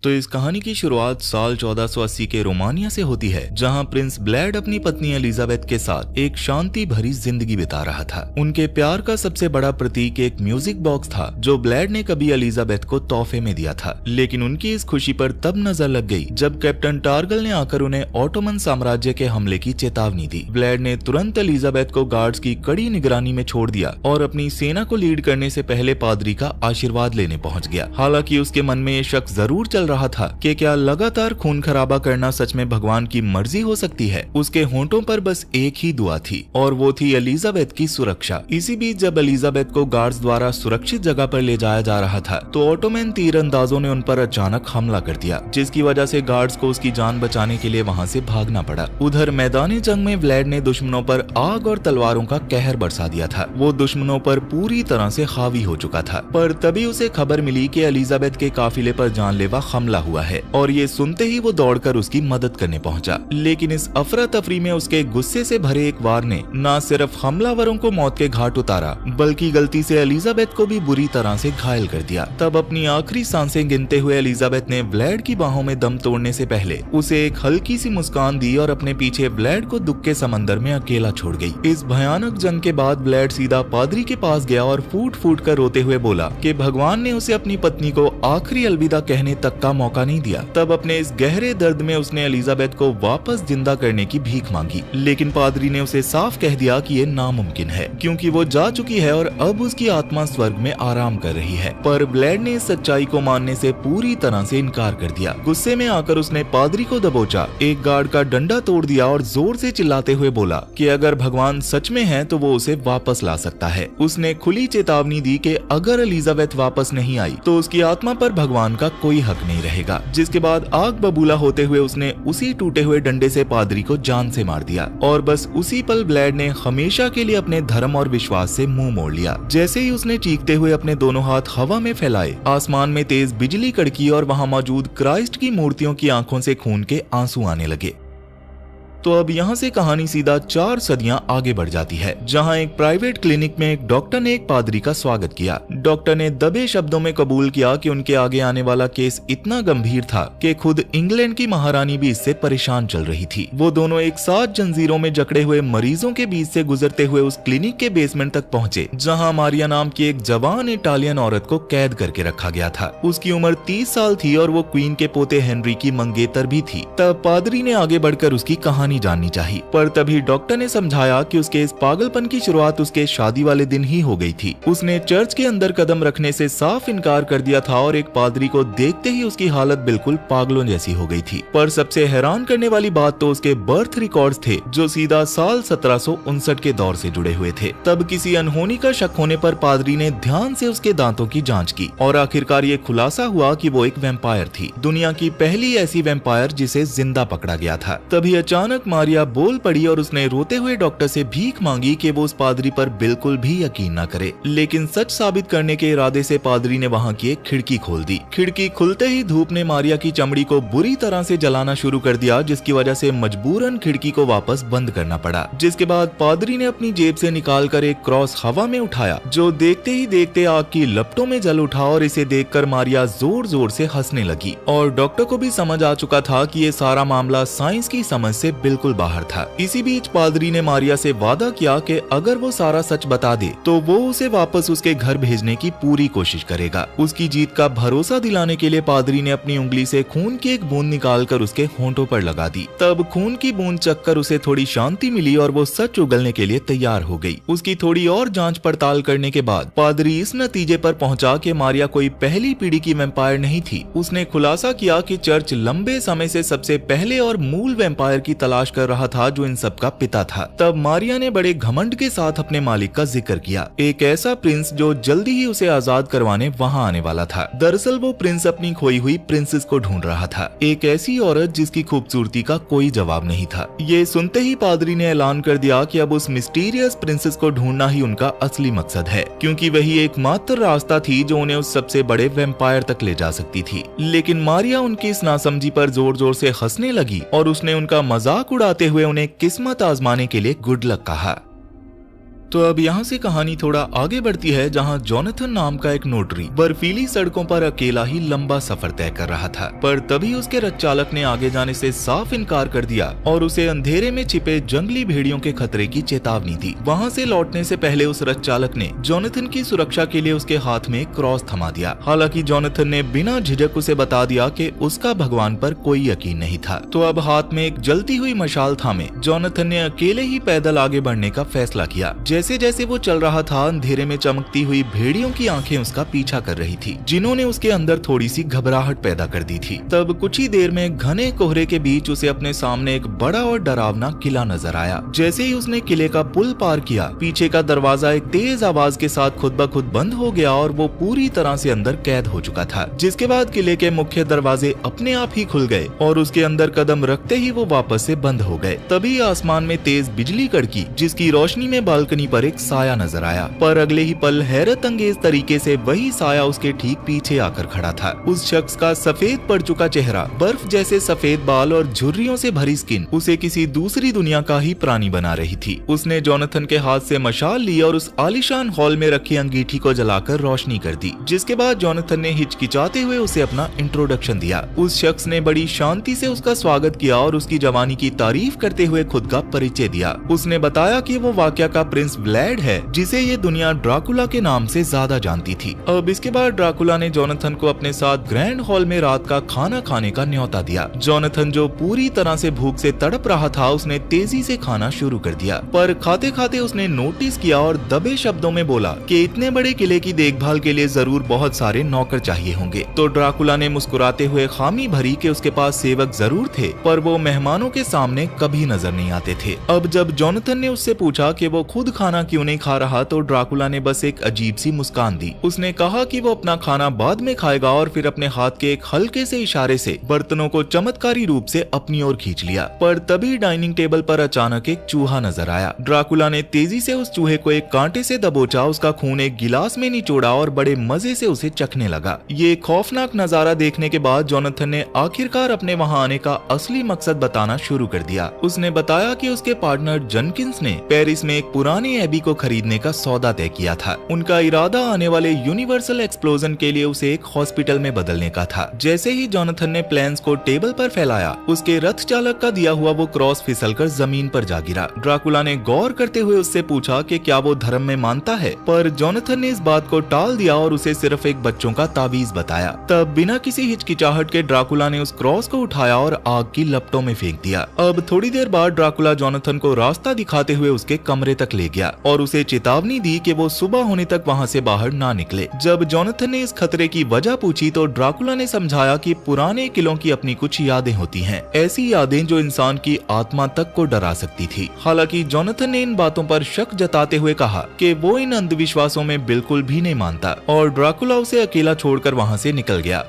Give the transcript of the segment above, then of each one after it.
तो इस कहानी की शुरुआत साल 1480 के रोमानिया से होती है, जहां प्रिंस ब्लैड अपनी पत्नी एलिजाबेथ के साथ एक शांति भरी जिंदगी बिता रहा था। उनके प्यार का सबसे बड़ा प्रतीक एक म्यूजिक बॉक्स था जो ब्लैड ने कभी एलिजाबेथ को तोहफे में दिया था। लेकिन उनकी इस खुशी पर तब नजर लग गई जब कैप्टन टारगल ने आकर उन्हें ऑटोमन साम्राज्य के हमले की चेतावनी दी। ब्लैड ने तुरंत एलिजाबेथ को गार्ड्स की कड़ी निगरानी में छोड़ दिया और अपनी सेना को लीड करने से पहले पादरी का आशीर्वाद लेने पहुंच गया। हालांकि उसके मन में ये शक जरूर चल रहा था कि क्या लगातार खून खराबा करना सच में भगवान की मर्जी हो सकती है। उसके होंठों पर बस एक ही दुआ थी और वो थी एलिजाबेथ की सुरक्षा। इसी बीच जब एलिजाबेथ को गार्ड्स द्वारा सुरक्षित जगह पर ले जाया जा रहा था तो ऑटोमन तीरंदाजों ने उन पर अचानक हमला कर दिया, जिसकी वजह से गार्ड्स को उसकी जान बचाने के लिए वहां से भागना पड़ा। उधर मैदानी जंग में ब्लैड ने दुश्मनों पर आग और तलवारों का कहर बरसा दिया था। वो दुश्मनों पर पूरी तरह से हावी हो चुका था, पर तभी उसे खबर मिली कि एलिजाबेथ के काफिले पर जानलेवा हमला हुआ है और ये सुनते ही वो दौड़कर उसकी मदद करने पहुंचा। लेकिन इस अफरा तफरी में उसके गुस्से से भरे एक वार ने न सिर्फ हमलावरों को मौत के घाट उतारा बल्कि गलती से एलिजाबेथ को भी बुरी तरह से घायल कर दिया। तब अपनी आखिरी सांसें गिनते हुए एलिजाबेथ ने ब्लैड की बाहों में दम तोड़ने से पहले उसे एक हल्की सी मुस्कान दी और अपने पीछे ब्लैड को दुख के समंदर में अकेला छोड़ गई। इस भयानक जंग के बाद ब्लैड सीधा पादरी के पास गया और फूट फूट कर रोते हुए बोला कि भगवान ने उसे अपनी पत्नी को आखिरी अलविदा कहने तक का मौका नहीं दिया। तब अपने इस गहरे दर्द में उसने एलिजाबेथ को वापस जिंदा करने की भीख मांगी, लेकिन पादरी ने उसे साफ कह दिया कि ये नामुमकिन है क्योंकि वो जा चुकी है और अब उसकी आत्मा स्वर्ग में आराम कर रही है। पर ब्लैड ने इस सच्चाई को मानने से पूरी तरह से इनकार कर दिया। गुस्से में आकर उसने पादरी को दबोचा, एक गार्ड का डंडा तोड़ दिया और जोर से चिल्लाते हुए बोला कि अगर भगवान सच में है तो वो उसे वापस ला सकता है। उसने खुली चेतावनी दी कि अगर एलिजाबेथ वापस नहीं आई तो उसकी आत्मा पर भगवान का कोई हक नहीं रहेगा। जिसके बाद आग बबूला होते हुए उसने उसी टूटे हुए डंडे से पादरी को जान से मार दिया और बस उसी पल ब्लैड ने हमेशा के लिए अपने धर्म और विश्वास से मुंह मोड़ लिया। जैसे ही उसने चीखते हुए अपने दोनों हाथ हवा में फैलाए, आसमान में तेज बिजली कड़की और वहां मौजूद क्राइस्ट की मूर्तियों की आंखों से खून के आंसू आने लगे। तो अब यहाँ से कहानी सीधा 4 सदियां आगे बढ़ जाती है, जहाँ एक प्राइवेट क्लिनिक में एक डॉक्टर ने एक पादरी का स्वागत किया। डॉक्टर ने दबे शब्दों में कबूल किया कि उनके आगे आने वाला केस इतना गंभीर था कि खुद इंग्लैंड की महारानी भी इससे परेशान चल रही थी। वो दोनों एक साथ जंजीरों में जकड़े हुए मरीजों के बीच से गुजरते हुए उस क्लिनिक के बेसमेंट तक पहुंचे, जहाँ मारिया नाम की एक जवान इटालियन औरत को कैद करके रखा गया था। उसकी उम्र 30 साल थी और वो क्वीन के पोते हेनरी की मंगेतर भी थी। तब पादरी ने आगे बढ़कर उसकी कहानी जाननी चाहिए, पर तभी डॉक्टर ने समझाया कि उसके इस पागलपन की शुरुआत उसके शादी वाले दिन ही हो गई थी। उसने चर्च के अंदर कदम रखने से साफ इनकार कर दिया था और एक पादरी को देखते ही उसकी हालत बिल्कुल पागलों जैसी हो गई थी। पर सबसे हैरान करने वाली बात तो उसके बर्थ रिकॉर्ड्स थे, जो सीधा साल 1759 के दौर से जुड़े हुए थे। तब किसी अनहोनी का शक होने पर पादरी ने ध्यान से उसके दांतों की जांच की और आखिरकार ये खुलासा हुआ कि वो एक वैम्पायर थी, दुनिया की पहली ऐसी वैम्पायर जिसे जिंदा पकड़ा गया था। तभी अचानक मारिया बोल पड़ी और उसने रोते हुए डॉक्टर से भीख मांगी कि वो उस पादरी पर बिल्कुल भी यकीन न करे। लेकिन सच साबित करने के इरादे से पादरी ने वहां की एक खिड़की खोल दी। खिड़की खुलते ही धूप ने मारिया की चमड़ी को बुरी तरह से जलाना शुरू कर दिया, जिसकी वजह से मजबूरन खिड़की को वापस बंद करना पड़ा। जिसके बाद पादरी ने अपनी जेब से निकालकर एक क्रॉस हवा में उठाया, जो देखते ही देखते आग की लपटों में जल उठा और इसे देखकर मारिया जोर जोर से हंसने लगी। और डॉक्टर को भी समझ आ चुका था कि ये सारा मामला साइंस की समझ से बिल्कुल बाहर था। इसी बीच पादरी ने मारिया से वादा किया कि अगर वो सारा सच बता दे तो वो उसे वापस उसके घर भेजने की पूरी कोशिश करेगा। उसकी जीत का भरोसा दिलाने के लिए पादरी ने अपनी उंगली से खून की एक बूंद निकालकर उसके होंठों पर लगा दी। तब खून की बूंद चखकर उसे थोड़ी शांति मिली और वो सच उगलने के लिए तैयार हो गई। उसकी थोड़ी और जांच पड़ताल करने के बाद पादरी इस नतीजे पर पहुंचा कि मारिया कोई पहली पीढ़ी की वैम्पायर नहीं थी। उसने खुलासा किया कि चर्च लंबे समय से सबसे पहले और मूल वैम्पायर की तलाश कर रहा था, जो इन सब का पिता था। तब मारिया ने बड़े घमंड के साथ अपने मालिक का जिक्र किया, एक ऐसा प्रिंस जो जल्दी ही उसे आजाद करवाने वहां आने वाला था। दरअसल वो प्रिंस अपनी खोई हुई प्रिंसेस को ढूंढ रहा था, एक ऐसी औरत जिसकी खूबसूरती का कोई जवाब नहीं था। ये सुनते ही पादरी ने ऐलान कर दिया कि अब उस मिस्टीरियस प्रिंसेस को ढूंढना ही उनका असली मकसद है, क्योंकि वही एकमात्र रास्ता थी जो उन्हें उस सबसे बड़े वैम्पायर तक ले जा सकती थी। लेकिन मारिया उनकी इस नासमझी पर जोर जोर से हंसने लगी और उसने उनका मजाक उड़ाते हुए उन्हें किस्मत आजमाने के लिए गुड लक कहा। तो अब यहाँ से कहानी थोड़ा आगे बढ़ती है, जहाँ जोनाथन नाम का एक नोटरी बर्फीली सड़कों पर अकेला ही लंबा सफर तय कर रहा था। पर तभी उसके रथ चालक ने आगे जाने से साफ इनकार कर दिया और उसे अंधेरे में छिपे जंगली भेड़ियों के खतरे की चेतावनी दी। वहाँ से लौटने से पहले उस रथ चालक ने जोनाथन की सुरक्षा के लिए उसके हाथ में क्रॉस थमा दिया। हालांकि जोनाथन ने बिना झिझक उसे बता दिया कि उसका भगवान पर कोई यकीन नहीं था। तो अब हाथ में एक जलती हुई मशाल थामे जोनाथन ने अकेले ही पैदल आगे बढ़ने का फैसला किया। जैसे जैसे वो चल रहा था, अंधेरे में चमकती हुई भेड़ियों की आंखें उसका पीछा कर रही थी, जिन्होंने उसके अंदर थोड़ी सी घबराहट पैदा कर दी थी। तब कुछ ही देर में घने कोहरे के बीच उसे अपने सामने एक बड़ा और डरावना किला नजर आया। जैसे ही उसने किले का पुल पार किया, पीछे का दरवाजा एक तेज आवाज के साथ खुद ब खुद बंद हो गया और वो पूरी तरह से अंदर कैद हो चुका था। जिसके बाद किले के मुख्य दरवाजे अपने आप ही खुल गए और उसके अंदर कदम रखते ही वो वापस से बंद हो गए। तभी आसमान में तेज बिजली कड़की, जिसकी रोशनी में बालकनी पर एक साया नजर आया। पर अगले ही पल हैरत अंगेज तरीके से वही साया उसके ठीक पीछे आकर खड़ा था। उस शख्स का सफेद पड़ चुका चेहरा, बर्फ जैसे सफेद बाल और झुर्रियों से भरी स्किन उसे किसी दूसरी दुनिया का ही प्राणी बना रही थी। उसने जोनाथन के हाथ से मशाल ली और उस आलीशान हॉल में रखी अंगीठी को जलाकर रोशनी कर दी। जिसके बाद जोनाथन ने हिचकिचाते हुए उसे अपना इंट्रोडक्शन दिया। उस शख्स ने बड़ी शांति से उसका स्वागत किया और उसकी जवानी की तारीफ करते हुए खुद का परिचय दिया। उसने बताया कि वो वाकया का प्रिंस ब्लैड है, जिसे ये दुनिया ड्राकुला के नाम से ज्यादा जानती थी। अब इसके बाद ड्राकुला ने जोनाथन को अपने साथ ग्रैंड हॉल में रात का खाना खाने का न्योता दिया। जोनाथन जो पूरी तरह से भूख से तड़प रहा था, उसने तेजी से खाना शुरू कर दिया। पर खाते खाते उसने नोटिस किया और दबे शब्दों में बोला कि इतने बड़े किले की देखभाल के लिए जरूर बहुत सारे नौकर चाहिए होंगे। तो ड्राकुला ने मुस्कुराते हुए खामी भरी कि उसके पास सेवक जरूर थे, पर वो मेहमानों के सामने कभी नजर नहीं आते थे। अब जब जोनाथन ने उससे पूछा कि वो खुद खाना क्यों नहीं खा रहा, तो ड्राकुला ने बस एक अजीब सी मुस्कान दी। उसने कहा कि वो अपना खाना बाद में खाएगा और फिर अपने हाथ के एक हल्के से इशारे से बर्तनों को चमत्कारी रूप से अपनी ओर खींच लिया। पर तभी डाइनिंग टेबल पर अचानक एक चूहा नजर आया। ड्राकुला ने तेजी से उस चूहे को एक कांटे से दबोचा, उसका खून एक गिलास में निचोड़ा और बड़े मजे से उसे चखने लगा। ये खौफनाक नजारा देखने के बाद जोनाथन ने आखिरकार अपने वहाँ आने का असली मकसद बताना शुरू कर दिया। उसने बताया कि उसके पार्टनर जेनकिंस ने पेरिस में एक पुराने एबी को खरीदने का सौदा तय किया था। उनका इरादा आने वाले यूनिवर्सल एक्सप्लोजन के लिए उसे एक हॉस्पिटल में बदलने का था। जैसे ही जोनाथन ने प्लान्स को टेबल पर फैलाया, उसके रथ चालक का दिया हुआ वो क्रॉस फिसलकर जमीन पर जा गिरा। ड्राकुला ने गौर करते हुए उससे पूछा कि क्या वो धर्म में मानता है, पर जोनाथन ने इस बात को टाल दिया और उसे सिर्फ एक बच्चों का ताबीज बताया। तब बिना किसी हिचकिचाहट के ड्राकुला ने उस क्रॉस को उठाया और आग की लपटों में फेंक दिया। अब थोड़ी देर बाद ड्राकुला जोनाथन को रास्ता दिखाते हुए उसके कमरे तक ले गया और उसे चेतावनी दी कि वो सुबह होने तक वहाँ से बाहर ना निकले। जब जोनाथन ने इस खतरे की वजह पूछी, तो ड्राकुला ने समझाया कि पुराने किलों की अपनी कुछ यादें होती हैं, ऐसी यादें जो इंसान की आत्मा तक को डरा सकती थी। हालांकि जोनाथन ने इन बातों पर शक जताते हुए कहा कि वो इन अंधविश्वासों में बिल्कुल भी नहीं मानता, और ड्राकुला उसे अकेला छोड़कर वहाँ से निकल गया।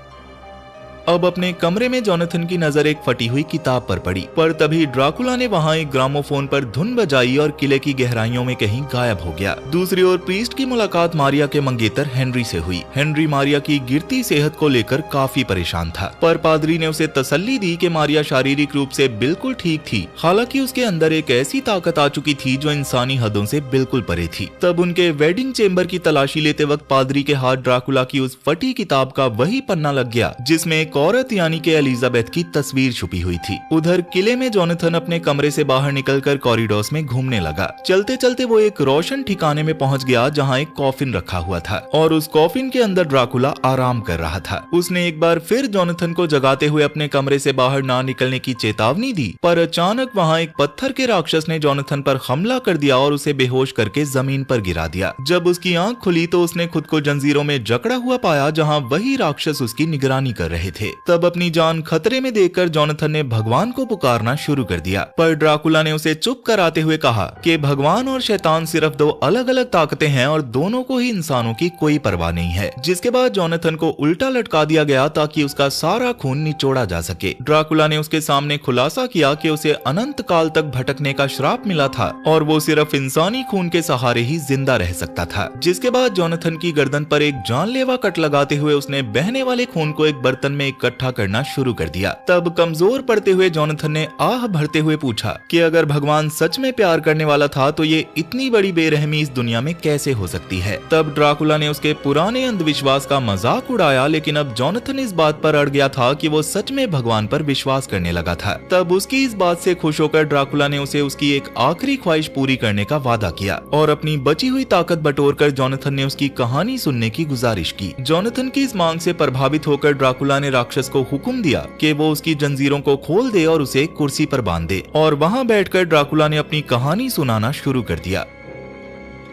अब अपने कमरे में जोनाथन की नजर एक फटी हुई किताब पर पड़ी, पर तभी ड्राकुला ने वहाँ एक ग्रामोफोन पर धुन बजाई और किले की गहराइयों में कहीं गायब हो गया। दूसरी ओर प्रीस्ट की मुलाकात मारिया के मंगेतर हेनरी से हुई। हेनरी मारिया की गिरती सेहत को लेकर काफी परेशान था, पर पादरी ने उसे तसल्ली दी कि मारिया शारीरिक रूप से बिल्कुल ठीक थी। हालांकि उसके अंदर एक ऐसी ताकत आ चुकी थी जो इंसानी हदों से बिल्कुल परे थी। तब उनके वेडिंग चेम्बर की तलाशी लेते वक्त पादरी के हाथ ड्राकुला की उस फटी किताब का वही पन्ना लग गया जिसमें एक औरत यानी कि एलिजाबेथ की तस्वीर छुपी हुई थी। उधर किले में जोनाथन अपने कमरे से बाहर निकलकर कॉरिडोर्स में घूमने लगा। चलते चलते वो एक रोशन ठिकाने में पहुंच गया जहां एक कॉफिन रखा हुआ था और उस कॉफिन के अंदर ड्राकुला आराम कर रहा था। उसने एक बार फिर जोनाथन को जगाते हुए अपने कमरे से बाहर ना निकलने की चेतावनी दी, पर अचानक वहाँ एक पत्थर के राक्षस ने जोनाथन पर हमला कर दिया और उसे बेहोश करके जमीन पर गिरा दिया। जब उसकी आंख खुली तो उसने खुद को जंजीरों में जकड़ा हुआ पाया जहाँ वही राक्षस उसकी निगरानी कर रहे थे। तब अपनी जान खतरे में देखकर जोनाथन ने भगवान को पुकारना शुरू कर दिया, पर ड्राकुला ने उसे चुप कराते हुए कहा कि भगवान और शैतान सिर्फ दो अलग अलग ताकतें हैं और दोनों को ही इंसानों की कोई परवाह नहीं है। जिसके बाद जोनाथन को उल्टा लटका दिया गया ताकि उसका सारा खून निचोड़ा जा सके। ड्राकुला ने उसके सामने खुलासा किया कि उसे अनंत काल तक भटकने का श्राप मिला था और वो सिर्फ इंसानी खून के सहारे ही जिंदा रह सकता था। जिसके बाद जोनाथन की गर्दन पर एक जानलेवा कट लगाते हुए उसने बहने वाले खून को एक बर्तन में इकट्ठा करना शुरू कर दिया। तब कमजोर पड़ते हुए जोनाथन ने आह भरते हुए पूछा कि अगर भगवान सच में प्यार करने वाला था तो ये इतनी बड़ी बेरहमी इस दुनिया में कैसे हो सकती है। तब ड्राकुला ने उसके पुराने अंधविश्वास का मजाक उड़ाया, लेकिन अब जोनाथन इस बात पर अड़ गया था कि वो सच में भगवान पर विश्वास करने लगा था। तब उसकी इस बात से खुश होकर ड्राकुला ने उसे उसकी एक आखिरी ख्वाहिश पूरी करने का वादा किया और अपनी बची हुई ताकत बटोरकर जोनाथन ने उसकी कहानी सुनने की गुजारिश की। जोनाथन की इस मांग से प्रभावित होकर ड्राकुला ने राक्षस को हुक्म दिया कि वो उसकी जंजीरों को खोल दे और उसे कुर्सी पर बांध दे, और वहां बैठकर ड्राकुला ने अपनी कहानी सुनाना शुरू कर दिया।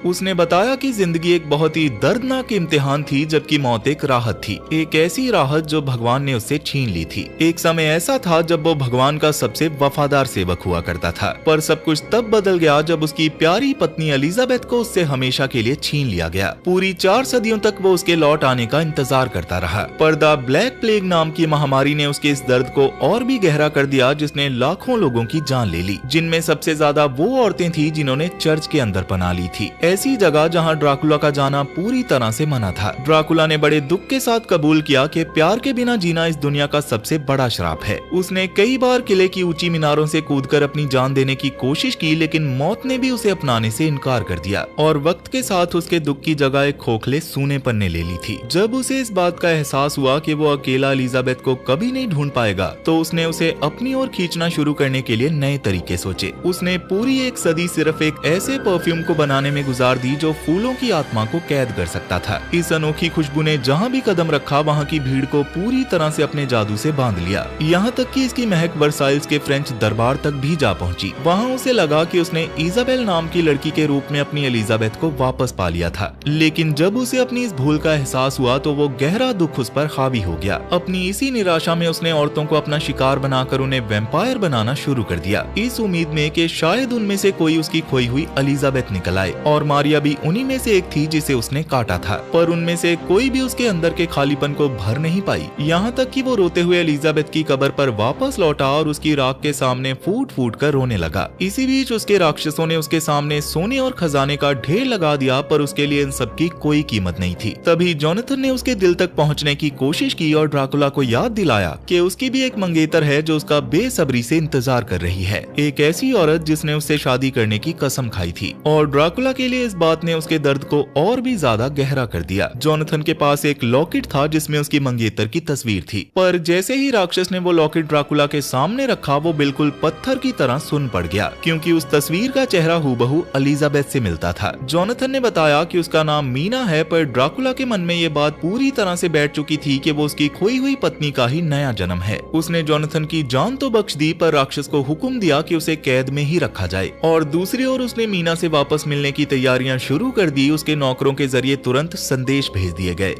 उसने बताया कि जिंदगी एक बहुत ही दर्दनाक इम्तिहान थी, जबकि मौत एक राहत थी, एक ऐसी राहत जो भगवान ने उससे छीन ली थी। एक समय ऐसा था जब वो भगवान का सबसे वफादार सेवक हुआ करता था, पर सब कुछ तब बदल गया जब उसकी प्यारी पत्नी एलिजाबेथ को उससे हमेशा के लिए छीन लिया गया। पूरी 4 सदियों तक वो उसके लौट आने का इंतजार करता रहा, पर द ब्लैक प्लेग नाम की महामारी ने उसके इस दर्द को और भी गहरा कर दिया, जिसने लाखों लोगों की जान ले ली, जिनमें सबसे ज्यादा वो औरतें थी जिन्होंने चर्च के अंदर पनाह ली थी, ऐसी जगह जहां ड्राकुला का जाना पूरी तरह से मना था। ड्राकुला ने बड़े दुख के साथ कबूल किया कि प्यार के बिना जीना इस दुनिया का सबसे बड़ा श्राप है। उसने कई बार किले की ऊंची मीनारों से कूदकर अपनी जान देने की कोशिश की, लेकिन मौत ने भी उसे अपनाने से इनकार कर दिया और वक्त के साथ उसके दुख की जगह एक खोखले सूनेपन ने ले ली थी। जब उसे इस बात का एहसास हुआ कि वो अकेला एलिजाबेथ को कभी नहीं ढूंढ पाएगा, तो उसने उसे अपनी ओर खींचना शुरू करने के लिए नए तरीके सोचे। उसने पूरी एक सदी सिर्फ एक ऐसे परफ्यूम को बनाने में गुजार दी जो फूलों की आत्मा को कैद कर सकता था। इस अनोखी खुशबू ने जहाँ भी कदम रखा वहाँ की भीड़ को पूरी तरह से अपने जादू से बांध लिया, यहाँ तक कि इसकी महक वर्साइल्स के फ्रेंच दरबार तक भी जा पहुँची। वहाँ उसे लगा कि उसने इजाबेल नाम की लड़की के रूप में अपनी एलिजाबेथ को वापस पा लिया था, लेकिन जब उसे अपनी इस भूल का एहसास हुआ तो वो गहरा दुख उस पर हावी हो गया। अपनी इसी निराशा में उसने औरतों को अपना शिकार बनाकर उन्हें वैम्पायर बनाना शुरू कर दिया, इस उम्मीद में कि शायद उनमें से कोई उसकी खोई हुई एलिजाबेथ निकल आए, और मारिया भी उन्हीं में से एक थी जिसे उसने काटा था। पर उनमें से कोई भी उसके अंदर के खालीपन को भर नहीं पाई, यहाँ तक कि वो रोते हुए एलिजाबेथ की कब्र पर वापस लौटा और उसकी राख के सामने फूट फूट कर रोने लगा। इसी बीच उसके राक्षसों ने उसके सामने सोने और खजाने का ढेर लगा दिया, पर उसके लिए इन सब की कोई कीमत नहीं थी। तभी जोनाथन ने उसके दिल तक पहुँचने की कोशिश की और ड्राकुला को याद दिलाया कि उसकी भी एक मंगेतर है जो उसका बेसब्री से इंतजार कर रही है, एक ऐसी औरत जिसने उससे शादी करने की कसम खाई थी। और ड्राकुला के लिए इस बात ने उसके दर्द को और भी ज्यादा गहरा कर दिया। जोनाथन के पास एक लॉकेट था जिसमें उसकी मंगेतर की तस्वीर थी, पर जैसे ही राक्षस ने वो लॉकेट ड्राकुला के सामने रखा, वो बिल्कुल पत्थर की तरह सुन पड़ गया, क्योंकि उस तस्वीर का चेहरा हूबहू एलिजाबेथ से मिलता था। जोनाथन ने बताया कि उसका नाम मीना है, पर ड्राकुला के मन में ये बात पूरी तरह से बैठ चुकी थी कि वो उसकी खोई हुई पत्नी का ही नया जन्म है। उसने जोनाथन की जान तो बख्श दी, पर राक्षस को हुक्म दिया कि उसे कैद में ही रखा जाए, और दूसरी ओर उसने मीना से वापस मिलने की तैयारियां शुरू कर दी। उसके नौकरों के जरिए तुरंत संदेश भेज दिए गए।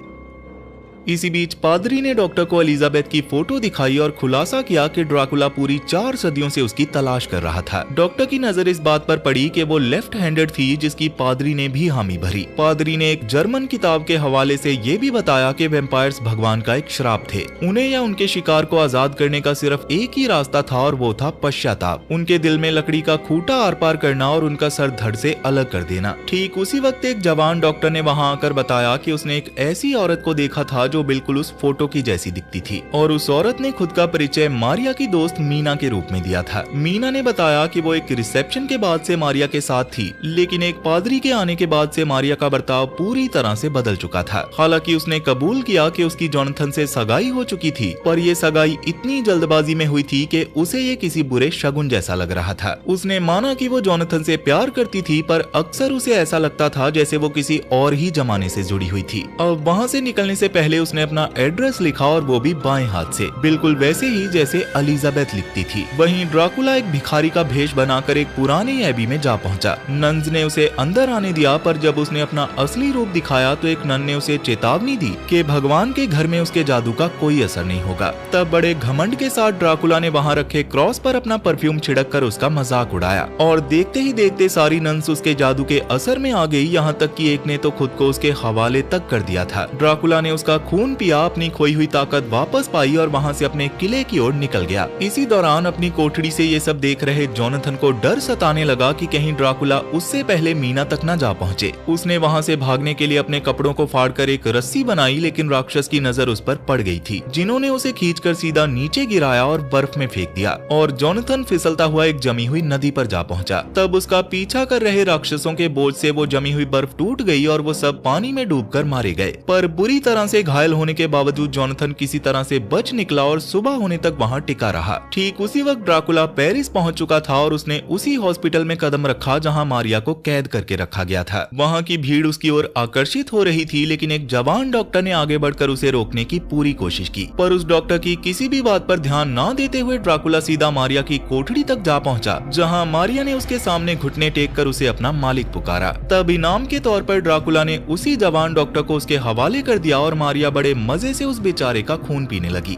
इसी बीच पादरी ने डॉक्टर को एलिजाबेथ की फोटो दिखाई और खुलासा किया कि ड्राकुला पूरी 4 सदियों से उसकी तलाश कर रहा था। डॉक्टर की नजर इस बात पर पड़ी कि वो लेफ्ट हैंडेड थी, जिसकी पादरी ने भी हामी भरी। पादरी ने एक जर्मन किताब के हवाले से ये भी बताया कि वैम्पायर्स भगवान का एक श्राप थे। उन्हें या उनके शिकार को आजाद करने का सिर्फ एक ही रास्ता था, और वो था पश्चाताप। उनके दिल में लकड़ी का खूंटा आर पार करना और उनका सर धड़ से अलग कर देना। ठीक उसी वक्त एक जवान डॉक्टर ने वहाँ आकर बताया कि उसने एक ऐसी औरत को देखा था जो बिल्कुल उस फोटो की जैसी दिखती थी, और उस औरत ने खुद का परिचय मारिया की दोस्त मीना के रूप में दिया था। मीना ने बताया कि वो एक रिसेप्शन के बाद से मारिया के साथ थी, लेकिन एक पादरी के आने के बाद से मारिया का बर्ताव पूरी तरह से बदल चुका था। हालांकि उसने कबूल किया कि उसकी जोनाथन से सगाई हो चुकी थी, पर यह सगाई इतनी जल्दबाजी में हुई थी कि उसे ये किसी बुरे शगुन जैसा लग रहा था। उसने माना कि वो जोनाथन से प्यार करती थी, पर अक्सर उसे ऐसा लगता था जैसे वो किसी और ही जमाने से जुड़ी हुई थी। अब वहाँ से निकलने से पहले उसने अपना एड्रेस लिखा, और वो भी बाएं हाथ से, बिल्कुल वैसे ही जैसे एलिजाबेथ लिखती थी। वहीं ड्राकुला एक भिखारी का भेष बनाकर एक पुराने एबी में जा पहुंचा। नन्स ने उसे अंदर आने दिया, पर जब उसने अपना असली रूप दिखाया तो एक नन ने उसे चेतावनी दी कि भगवान के घर में उसके जादू का कोई असर नहीं होगा। तब बड़े घमंड के साथ ड्राकुला ने वहाँ रखे क्रॉस पर अपना परफ्यूम छिड़क कर उसका मजाक उड़ाया, और देखते ही देखते सारी नन्स उसके जादू के असर में आ गई, यहाँ तक कि एक ने तो खुद को उसके हवाले तक कर दिया था। ड्राकुला ने उसका खून पिया, अपनी खोई हुई ताकत वापस पाई और वहाँ से अपने किले की ओर निकल गया। इसी दौरान अपनी कोठरी से ये सब देख रहे जोनाथन को डर सताने लगा कि कहीं ड्राकुला उससे पहले मीना तक न जा पहुँचे। उसने वहाँ से भागने के लिए अपने कपड़ों को फाड़कर एक रस्सी बनाई, लेकिन राक्षस की नजर उस पर पड़ गई थी, जिन्होंने उसे खींचकर सीधा नीचे गिराया और बर्फ में फेंक दिया और जोनाथन फिसलता हुआ एक जमी हुई नदी पर जा पहुंचा। तब उसका पीछा कर रहे राक्षसों के बोझ से वो जमी हुई बर्फ टूट गई और वो सब पानी में डूबकर मारे गए। पर बुरी तरह से घायल होने के बावजूद जोनाथन किसी तरह से बच निकला और सुबह होने तक वहाँ टिका रहा। ठीक उसी वक्त ड्राकुला पेरिस पहुंच चुका था और उसने उसी हॉस्पिटल में कदम रखा जहाँ मारिया को कैद करके रखा गया था। वहाँ की भीड़ उसकी ओर आकर्षित हो रही थी, लेकिन एक जवान डॉक्टर ने आगे बढ़कर उसे रोकने की पूरी कोशिश की, पर उस डॉक्टर की किसी भी बात पर ध्यान न देते हुए ड्राकुला सीधा मारिया की कोठरी तक जा पहुंचा, जहां मारिया ने उसके सामने घुटने टेक कर उसे अपना मालिक पुकारा। तब इनाम के तौर पर ड्राकुला ने उसी जवान डॉक्टर को उसके हवाले कर दिया और मारिया बड़े मजे से उस बेचारे का खून पीने लगी।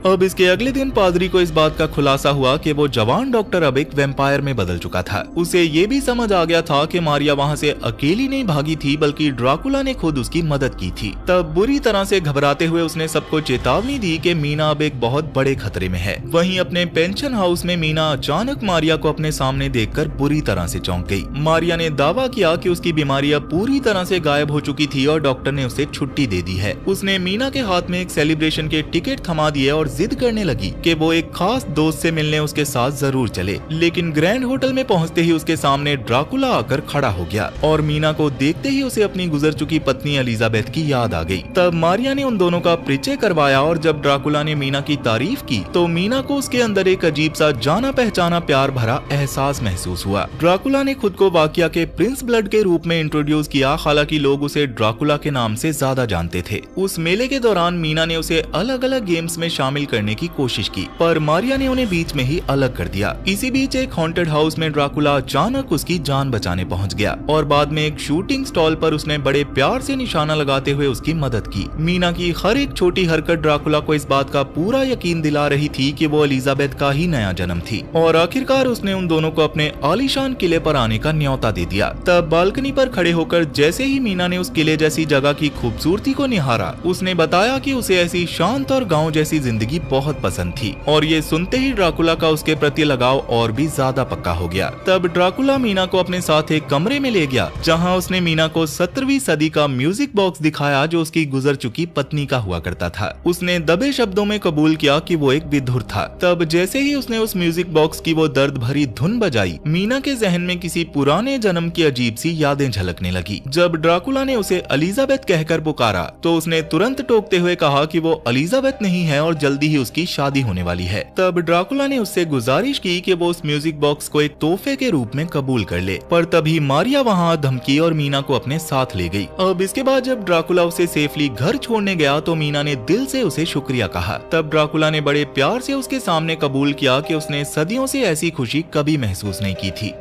अब इसके अगले दिन पादरी को इस बात का खुलासा हुआ कि वो जवान डॉक्टर अब एक वैम्पायर में बदल चुका था। उसे ये भी समझ आ गया था कि मारिया वहाँ से अकेली नहीं भागी थी, बल्कि ड्राकुला ने खुद उसकी मदद की थी। तब बुरी तरह से घबराते हुए उसने सबको चेतावनी दी कि मीना अब एक बहुत बड़े खतरे में है। वहीं अपने पेंशन हाउस में मीना अचानक मारिया को अपने सामने देखकर बुरी तरह से चौंक गई। मारिया ने दावा किया कि उसकी बीमारी अब पूरी तरह से गायब हो चुकी थी और डॉक्टर ने उसे छुट्टी दे दी है। उसने मीना के हाथ में एक सेलिब्रेशन के टिकट थमा दिए और जिद करने लगी कि वो एक खास दोस्त से मिलने उसके साथ जरूर चले। लेकिन ग्रैंड होटल में पहुंचते ही उसके सामने ड्राकुला आकर खड़ा हो गया और मीना को देखते ही उसे अपनी गुजर चुकी पत्नी एलिजाबेथ की याद आ गई। तब मारिया ने उन दोनों का परिचय करवाया और जब ड्राकुला ने मीना की तारीफ की तो मीना को उसके अंदर एक अजीब सा जाना पहचाना प्यार भरा एहसास महसूस हुआ। ड्राकुला ने खुद को वाकिया के प्रिंस ब्लड के रूप में इंट्रोड्यूस किया, हालांकि लोग उसे ड्राकुला के नाम से ज्यादा जानते थे। उस मेले के दौरान मीना ने उसे अलग अलग गेम्स में शामिल करने की कोशिश की, पर मारिया ने उन्हें बीच में ही अलग कर दिया। इसी बीच एक हॉन्टेड हाउस में ड्राकुला अचानक उसकी जान बचाने पहुंच गया और बाद में एक शूटिंग स्टॉल पर उसने बड़े प्यार से निशाना लगाते हुए उसकी मदद की। मीना की हर एक छोटी हरकत ड्राकुला को इस बात का पूरा यकीन दिला रही थी कि वो एलिजाबेथ का ही नया जन्म थी और आखिरकार उसने उन दोनों को अपने आलीशान किले पर आने का न्योता दे दिया। तब बालकनी पर खड़े होकर जैसे ही मीना ने उस किले जैसी जगह की खूबसूरती को निहारा, उसने बताया कि उसे ऐसी शांत और गाँव जैसी जिंदगी बहुत पसंद थी और ये सुनते ही ड्राकुला का उसके प्रति लगाव और भी ज्यादा पक्का हो गया। तब ड्राकुला मीना को अपने साथ एक कमरे में ले गया जहां उसने मीना को 17वीं सदी का म्यूजिक बॉक्स दिखाया जो उसकी गुजर चुकी पत्नी का हुआ करता था। उसने दबे शब्दों में कबूल किया कि वो एक विधुर था। तब जैसे ही उसने उस म्यूजिक बॉक्स की वो दर्द भरी धुन बजाई, मीना के जहन में किसी पुराने जन्म की अजीब सी यादें झलकने लगी। जब ड्राकुला ने उसे एलिजाबेथ कहकर पुकारा तो उसने तुरंत टोकते हुए कहा कि वो एलिजाबेथ नहीं है और जल्दी ही उसकी शादी होने वाली है। तब ड्राकुला ने उससे गुजारिश की कि वो उस म्यूजिक बॉक्स को एक तोहफे के रूप में कबूल कर ले, पर तभी मारिया वहाँ धमकी और मीना को अपने साथ ले गई। अब इसके बाद जब ड्राकुला उसे सेफली घर छोड़ने गया तो मीना ने दिल से उसे शुक्रिया कहा। तब ड्राकुला ने बड़े प्यार से उसके सामने कबूल किया कि उसने सदियों से ऐसी खुशी कभी महसूस नहीं की थी।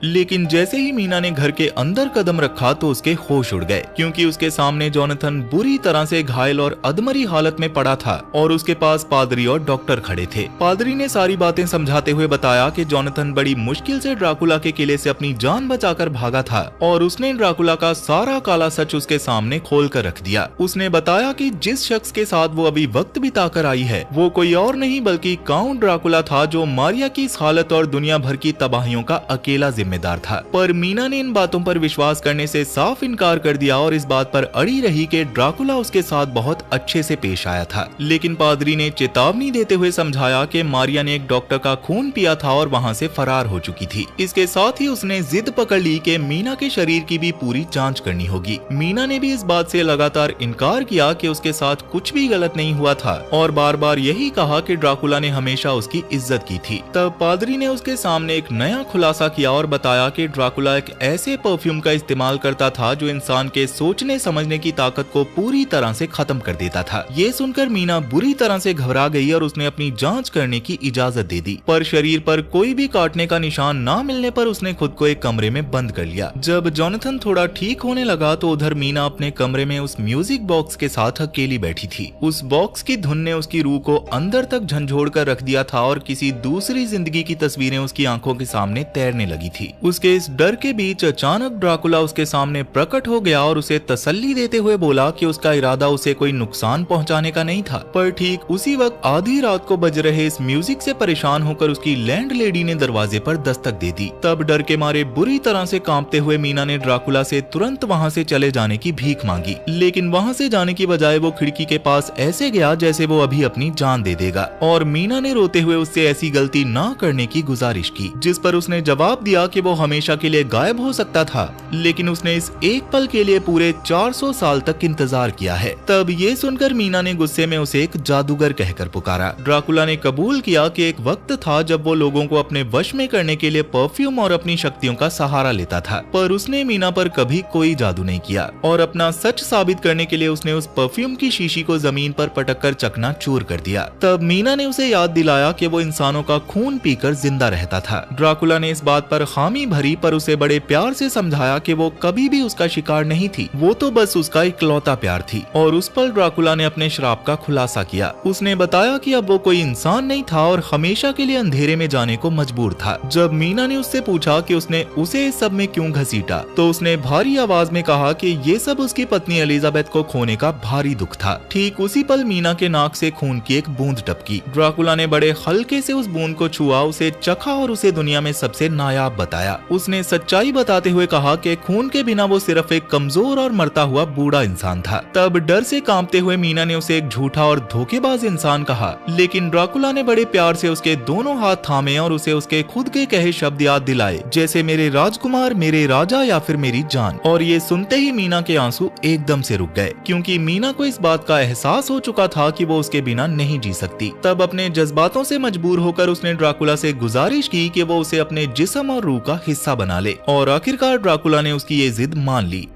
लेकिन जैसे ही मीना ने घर के अंदर कदम रखा तो उसके होश उड़ गए, क्योंकि उसके सामने जोनाथन बुरी तरह से घायल और अधमरी हालत में पड़ा था और उसके पास पादरी और डॉक्टर खड़े थे। पादरी ने सारी बातें समझाते हुए बताया कि जोनाथन बड़ी मुश्किल से ड्राकुला के किले से अपनी जान बचाकर भागा था और उसने ड्राकुला का सारा काला सच उसके सामने खोल कर रख दिया। उसने बताया कि जिस शख्स के साथ वो अभी वक्त बिताकर आई है वो कोई और नहीं बल्कि काउंट ड्राकुला था, जो मारिया की इस हालत और दुनिया भर की तबाहियों का अकेला जिम्मेदार था। पर मीना ने इन बातों पर विश्वास करने से साफ इनकार कर दिया और इस बात पर अड़ी रही कि ड्राकुला उसके साथ बहुत अच्छे से पेश आया था। लेकिन पादरी ने चेतावनी देते हुए समझाया कि मारिया ने एक डॉक्टर का खून पिया था और वहां से फरार हो चुकी थी। इसके साथ ही उसने जिद पकड़ ली कि मीना के शरीर की भी पूरी जांच करनी होगी। मीना ने भी इस बात से लगातार इनकार किया कि उसके साथ कुछ भी गलत नहीं हुआ था और बार बार यही कहा कि ड्राकुला ने हमेशा उसकी इज्जत की थी। तब पादरी ने उसके सामने एक नया खुलासा किया और बताया कि ड्राकुला एक ऐसे परफ्यूम का इस्तेमाल करता था जो इंसान के सोचने समझने की ताकत को पूरी तरह से खत्म कर देता था। ये सुनकर मीना बुरी तरह से घबरा गई और उसने अपनी जांच करने की इजाजत दे दी, पर शरीर पर कोई भी काटने का निशान ना मिलने पर उसने खुद को एक कमरे में बंद कर लिया। जब जोनाथन थोड़ा ठीक होने लगा तो उधर मीना अपने कमरे में उस म्यूजिक बॉक्स के साथ अकेली बैठी थी। उस बॉक्स की धुन ने उसकी रूह को अंदर तक झंझोड़ कर रख दिया था और किसी दूसरी जिंदगी की तस्वीरें उसकी आंखों के सामने तैरने लगी थी। थी। उसके इस डर के बीच अचानक ड्राकुला उसके सामने प्रकट हो गया और उसे तसल्ली देते हुए बोला कि उसका इरादा उसे कोई नुकसान पहुंचाने का नहीं था। पर ठीक उसी वक्त आधी रात को बज रहे इस म्यूजिक से परेशान होकर उसकी लैंडलेडी ने दरवाजे पर दस्तक दे दी। तब डर के मारे बुरी तरह से कांपते हुए मीना ने ड्राकुला से तुरंत वहां से चले जाने की भीख मांगी, लेकिन वहां से जाने की बजाय वो खिड़की के पास ऐसे गया जैसे वो अभी अपनी जान दे देगा। और मीना ने रोते हुए उससे ऐसी गलती ना करने की गुजारिश की, जिस पर उसने जवाब दिया कि वो हमेशा के लिए गायब हो सकता था, लेकिन उसने इस एक पल के लिए पूरे 400 साल तक इंतजार किया है। तब ये सुनकर मीना ने गुस्से में उसे एक जादूगर कहकर पुकारा। ड्राकुला ने कबूल किया कि एक वक्त था जब वो लोगों को अपने वश में करने के लिए परफ्यूम और अपनी शक्तियों का सहारा लेता था, पर उसने मीना पर कभी कोई जादू नहीं किया। और अपना सच साबित करने के लिए उसने उस परफ्यूम की शीशी को जमीन पर पटककर चकनाचूर कर दिया। तब मीना ने उसे याद दिलाया कि वो इंसानों का खून पीकर जिंदा रहता था। ड्राकुला ने इस बात पर खामी भरी पर उसे बड़े प्यार से समझाया कि वो कभी भी उसका शिकार नहीं थी, वो तो बस उसका इकलौता प्यार थी। और उस पल ड्राकुला ने अपने श्राप का खुलासा किया। उसने बताया कि अब वो कोई इंसान नहीं था और हमेशा के लिए अंधेरे में जाने को मजबूर था। जब मीना ने उससे पूछा कि उसने उसे इस सब में क्यों घसीटा, तो उसने भारी आवाज में कहा कि ये सब उसकी पत्नी एलिजाबेथ को खोने का भारी दुख था। ठीक उसी पल मीना के नाक से खून की एक बूंद टपकी। ड्राकुला ने बड़े हल्के से उस बूंद को छुआ, उसे चखा और उसे दुनिया में सबसे नायाब बताया। उसने सच्चाई बताते हुए कहा कि खून के बिना वो सिर्फ एक कमजोर और मरता हुआ बूढ़ा इंसान था। तब डर से कांपते हुए मीना ने उसे एक झूठा और धोखेबाज इंसान कहा, लेकिन ड्राकुला ने बड़े प्यार से उसके दोनों हाथ थामे और उसे उसके खुद के कहे शब्द याद दिलाए, जैसे मेरे राजकुमार, मेरे राजा या फिर मेरी जान। और ये सुनते ही मीना के आंसू एकदम से रुक गए, क्योंकि मीना को इस बात का एहसास हो चुका था कि वो उसके बिना नहीं जी सकती। तब अपने जज्बातों से मजबूर होकर उसने ड्राकुला से गुजारिश की कि वो उसे अपने जिस्म और रूह का हिस्सा बना ले, और आखिरकार ड्राकुला ने उसकी ये जिद मान ली।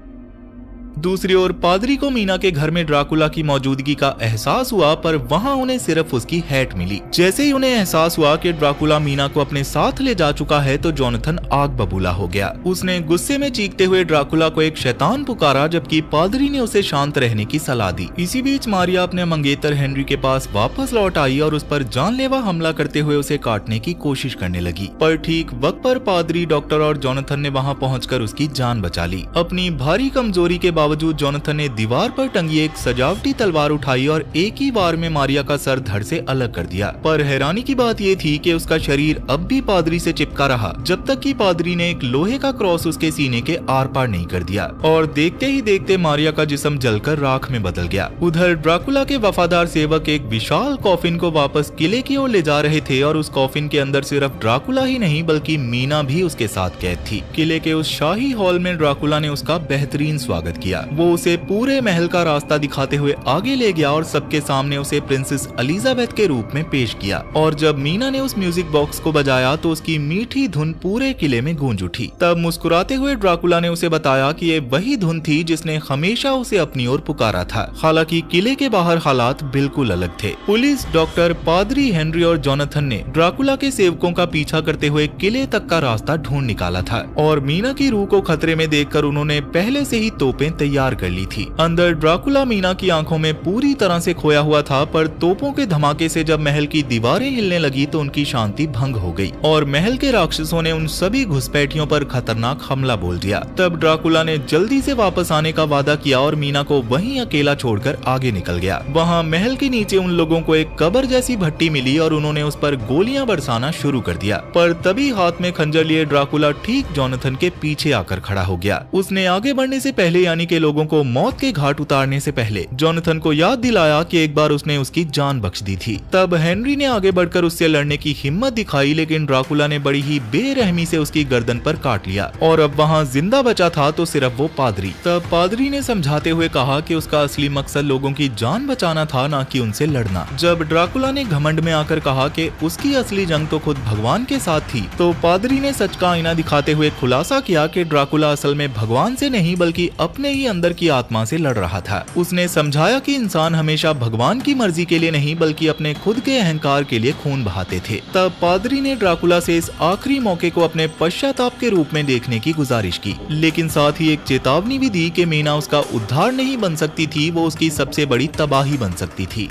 दूसरी ओर पादरी को मीना के घर में ड्राकुला की मौजूदगी का एहसास हुआ, पर वहां उन्हें सिर्फ उसकी हैट मिली। जैसे ही उन्हें एहसास हुआ कि ड्राकुला मीना को अपने साथ ले जा चुका है, तो जोनाथन आग बबूला हो गया। उसने गुस्से में चीखते हुए ड्राकुला को एक शैतान पुकारा, जबकि पादरी ने उसे शांत रहने की सलाह दी। इसी बीच मारिया अपने मंगेतर हेनरी के पास वापस लौट आई और उस पर जानलेवा हमला करते हुए उसे काटने की कोशिश करने लगी, पर ठीक वक्त पर पादरी, डॉक्टर और जोनाथन ने वहां पहुंचकर उसकी जान बचा ली। अपनी भारी कमजोरी के बावजूद जोनाथन ने दीवार पर टंगी एक सजावटी तलवार उठाई और एक ही बार में मारिया का सर धड़ से अलग कर दिया। पर हैरानी की बात ये थी कि उसका शरीर अब भी पादरी से चिपका रहा, जब तक कि पादरी ने एक लोहे का क्रॉस उसके सीने के आर पार नहीं कर दिया। और देखते ही देखते मारिया का जिस्म जलकर राख में बदल गया। उधर ड्राकुला के वफादार सेवक एक विशाल कॉफिन को वापस किले की ओर ले जा रहे थे, और उस कॉफिन के अंदर सिर्फ ड्राकुला ही नहीं बल्कि मीना भी उसके साथ कैद थी। किले के उस शाही हॉल में ड्राकुला ने उसका बेहतरीन स्वागत किया। वो उसे पूरे महल का रास्ता दिखाते हुए आगे ले गया और सबके सामने उसे प्रिंसेस एलिजाबेथ के रूप में पेश किया। और जब मीना ने उस म्यूजिक बॉक्स को बजाया तो उसकी मीठी धुन पूरे किले में गूंज उठी। तब मुस्कुराते हुए ड्राकुला ने उसे बताया कि ये वही धुन थी जिसने हमेशा उसे अपनी ओर पुकारा था। हालांकि किले के बाहर हालात बिल्कुल अलग थे। पुलिस, डॉक्टर, पादरी, हेनरी और जोनाथन ने ड्राकुला के सेवकों का पीछा करते हुए किले तक का रास्ता ढूंढ निकाला था, और मीना की रूह को खतरे में देखकर उन्होंने पहले से ही तोपें तैयार कर ली थी। अंदर ड्राकुला मीना की आंखों में पूरी तरह से खोया हुआ था, पर तोपों के धमाके से जब महल की दीवारें हिलने लगी तो उनकी शांति भंग हो गई और महल के राक्षसों ने उन सभी घुसपैठियों पर खतरनाक हमला बोल दिया। तब ड्राकुला ने जल्दी से वापस आने का वादा किया और मीना को वहीं अकेला छोड़कर आगे निकल गया। वहाँ महल के नीचे उन लोगों को एक कब्र जैसी भट्टी मिली और उन्होंने उस पर गोलियां बरसाना शुरू कर दिया, पर तभी हाथ में खंजर लिए ड्राकुला ठीक जोनाथन के पीछे आकर खड़ा हो गया। उसने आगे बढ़ने से पहले, यानी के लोगों को मौत के घाट उतारने से पहले, जोनाथन को याद दिलाया कि एक बार उसने उसकी जान बख्श दी थी। तब हेनरी ने आगे बढ़कर उससे लड़ने की हिम्मत दिखाई, लेकिन ड्राकुला ने बड़ी ही बेरहमी से उसकी गर्दन पर काट लिया और अब वहाँ जिंदा बचा था तो सिर्फ वो पादरी। तब पादरी ने समझाते हुए कहा कि उसका असली मकसद लोगों की जान बचाना था, ना कि उनसे लड़ना। जब ड्राकुला ने घमंड में आकर कहा कि उसकी असली जंग तो खुद भगवान के साथ थी, तो पादरी ने सच का आईना दिखाते हुए खुलासा किया कि ड्राकुला असल में भगवान से नहीं बल्कि अपने ही अंदर की आत्मा से लड़ रहा था। उसने समझाया कि इंसान हमेशा भगवान की मर्जी के लिए नहीं बल्कि अपने खुद के अहंकार के लिए खून बहाते थे। तब पादरी ने ड्राकुला से इस आखिरी मौके को अपने पश्चाताप के रूप में देखने की गुजारिश की, लेकिन साथ ही एक चेतावनी भी दी कि मीना उसका उद्धार नहीं बन सकती थी, वो उसकी सबसे बड़ी तबाही बन सकती थी।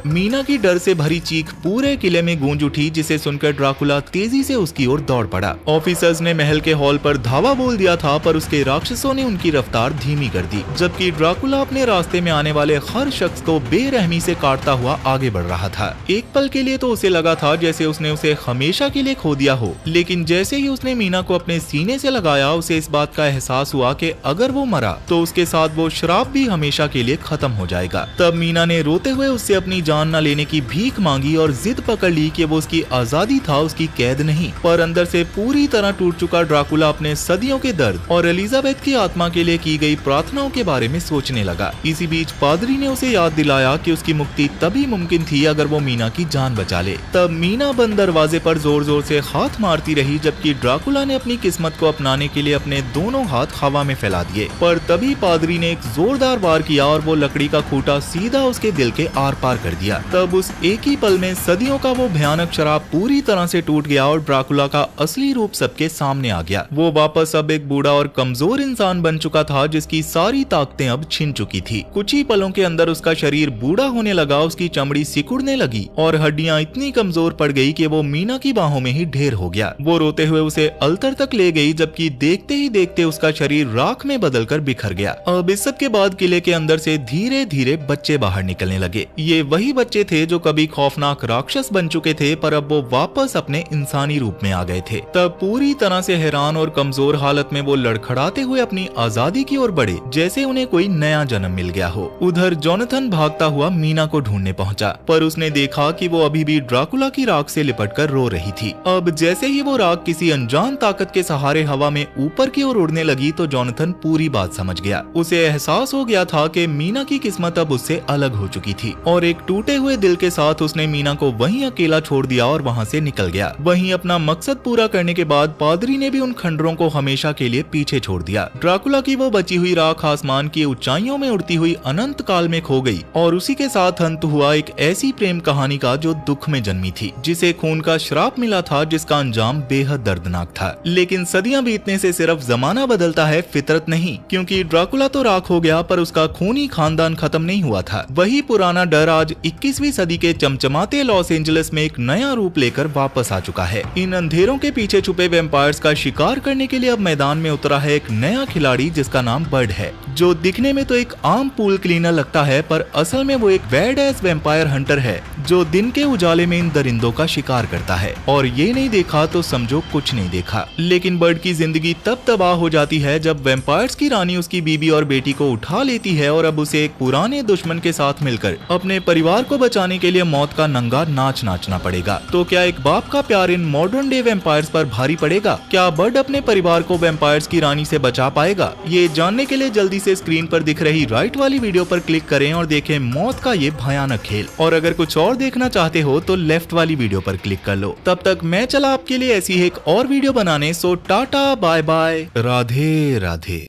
मीना की डर से भरी चीख पूरे किले में गूंज उठी, जिसे सुनकर ड्राकुला तेजी से उसकी ओर दौड़ पड़ा। ऑफिसर्स ने महल के हॉल पर धावा बोल दिया था, पर उसके राक्षसों ने उनकी रफ्तार धीमी कर दी, जबकि ड्राकुला अपने रास्ते में आने वाले हर शख्स को बेरहमी से काटता हुआ आगे बढ़ रहा था। एक पल के लिए तो उसे लगा था जैसे उसने उसे हमेशा के लिए खो दिया हो, लेकिन जैसे ही उसने मीना को अपने सीने से लगाया, उसे इस बात का एहसास हुआ कि अगर वो मरा तो उसके साथ वो श्राप भी हमेशा के लिए खत्म हो जाएगा। तब मीना ने रोते हुए उससे अपनी जान न लेने की भीख मांगी और जिद पकड़ ली कि वो उसकी आजादी था, उसकी कैद नहीं। पर अंदर से पूरी तरह टूट चुका ड्राकुला अपने सदियों के दर्द और एलिजाबेथ की आत्मा के लिए की गई प्रार्थनाओं के बारे में सोचने लगा। इसी बीच पादरी ने उसे याद दिलाया कि उसकी मुक्ति तभी मुमकिन थी अगर वो मीना की जान बचा ले। तब मीना बंद दरवाजे पर जोर जोर से हाथ मारती रही, जबकि ड्राकुला ने अपनी किस्मत को अपनाने के लिए अपने दोनों हाथ हवा में फैला दिए। पर तभी पादरी ने एक जोरदार वार किया और वो लकड़ी का खूंटा सीधा उसके दिल के आर पार कर दिया। तब उस एक ही पल में सदियों का वो भयानक शराब पूरी तरह से टूट गया और ड्राकुला का असली रूप सबके सामने आ गया। वो वापस अब एक बूढ़ा और कमजोर इंसान बन चुका था, जिसकी सारी ताकतें अब छिन चुकी थी। कुछ ही पलों के अंदर उसका शरीर बूढ़ा होने लगा, उसकी चमड़ी सिकुड़ने लगी और हड्डियां इतनी कमजोर पड़ गई कि वो मीना की बाहों में ही ढेर हो गया। वो रोते हुए उसे अल्तर तक ले गई, जबकि देखते ही देखते उसका शरीर राख में बदलकर बिखर गया। अब इस सब के बाद किले के अंदर से धीरे धीरे बच्चे बाहर निकलने लगे। ये वही बच्चे थे जो कभी खौफनाक राक्षस बन चुके थे, पर अब वो वापस अपने इंसानी रूप में आ गए थे। तब पूरी तरह से हैरान और कमजोर हालत में वो लड़खड़ाते हुए अपनी आजादी की ओर बढ़े, जैसे उन्हें कोई नया जन्म मिल गया हो। उधर जोनाथन भागता हुआ मीना को ढूंढने पहुंचा, पर उसने देखा कि वो अभी भी ड्राकुला की राख से लिपटकर रो रही थी। अब जैसे ही वो राख किसी अनजान ताकत के सहारे हवा में ऊपर की ओर उड़ने लगी, तो जोनाथन पूरी बात समझ गया। उसे एहसास हो गया था कि मीना की किस्मत अब उससे अलग हो चुकी थी और एक टूटे हुए दिल के साथ उसने मीना को वहीं अकेला छोड़ दिया और वहां से निकल गया। वहीं अपना मकसद पूरा करने के बाद पादरी ने भी उन खंडरों को हमेशा के लिए पीछे छोड़ दिया। ड्राकुला की वो बची हुई राख आसमान की ऊंचाइयों में उड़ती हुई अनंत काल में खो गई और उसी के साथ अंत हुआ एक ऐसी प्रेम कहानी का जो दुख में जन्मी थी, जिसे खून का श्राप मिला था, जिसका अंजाम बेहद दर्दनाक था। लेकिन सदियां बीतने से सिर्फ जमाना बदलता है, फितरत नहीं, क्योंकि ड्राकुला तो राख हो गया, पर उसका खूनी खानदान खत्म नहीं हुआ था। वही पुराना डर आज 21वीं सदी के चमचमाते लॉस एंजलिस में एक नया रूप लेकर वापस आ चुका है। इन अंधेरों के पीछे छुपे वैम्पायर्स का शिकार करने के लिए अब मैदान में उतरा है एक नया खिलाड़ी, जिसका नाम बर्ड है, जो दिखने में तो एक आम पूल क्लीनर लगता है, पर असल में वो एक बैड एस वैम्पायर हंटर है, जो दिन के उजाले में इन दरिंदों का शिकार करता है। और ये नहीं देखा तो समझो कुछ नहीं देखा। लेकिन बर्ड की जिंदगी तब तबाह हो जाती है जब वैम्पायर्स की रानी उसकी बीबी और बेटी को उठा लेती है और अब उसे एक पुराने दुश्मन के साथ मिलकर अपने परिवार को बचाने के लिए मौत का नंगा नाच नाचना पड़ेगा। तो क्या एक बाप का प्यार इन मॉडर्न डे वैम्पायर्स पर भारी पड़ेगा? क्या बर्ड अपने परिवार को वैम्पायर्स की रानी से बचा पाएगा? ये जानने के लिए जल्दी से स्क्रीन पर दिख रही राइट वाली वीडियो पर क्लिक करें और देखें मौत का ये भयानक खेल। और अगर कुछ और देखना चाहते हो तो लेफ्ट वाली वीडियो पर क्लिक कर लो। तब तक मैं चला आपके लिए ऐसी एक और वीडियो बनाने। So tata bye bye, Radhe Radhe.